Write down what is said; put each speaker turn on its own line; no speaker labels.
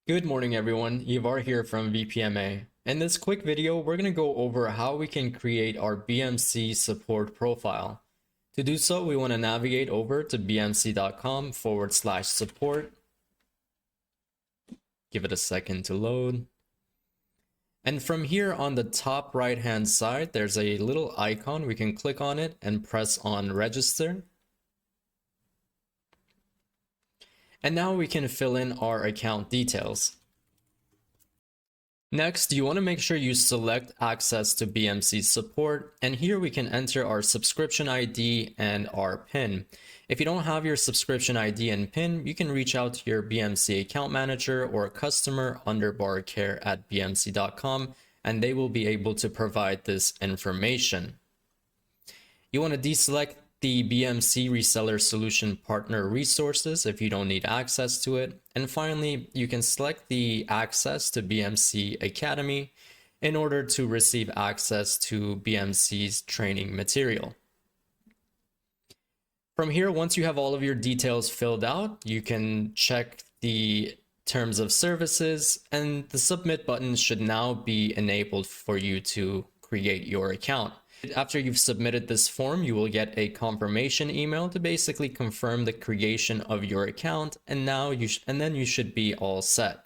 Good morning everyone, Ivar here from VPMA. In this quick video, we're going to go over how we can create our BMC support profile. To do so, we want to navigate over to bmc.com/support. Give it a second to load. And from here on the top right hand side, there's a little icon. We can click on it and press on register. And now we can fill in our account details. Next, you want to make sure you select access to BMC support, and here we can enter our subscription ID and our PIN. If you don't have your subscription ID and PIN, you can reach out to your BMC account manager or customer care@bmc.com, and they will be able to provide this information. You want to deselect the BMC Reseller Solution Partner resources if you don't need access to it. And finally, you can select the access to BMC Academy in order to receive access to BMC's training material. From here, once you have all of your details filled out, you can check the terms of services, and the submit button should now be enabled for you to create your account. After you've submitted this form, you will get a confirmation email to basically confirm the creation of your account, and then you should be all set.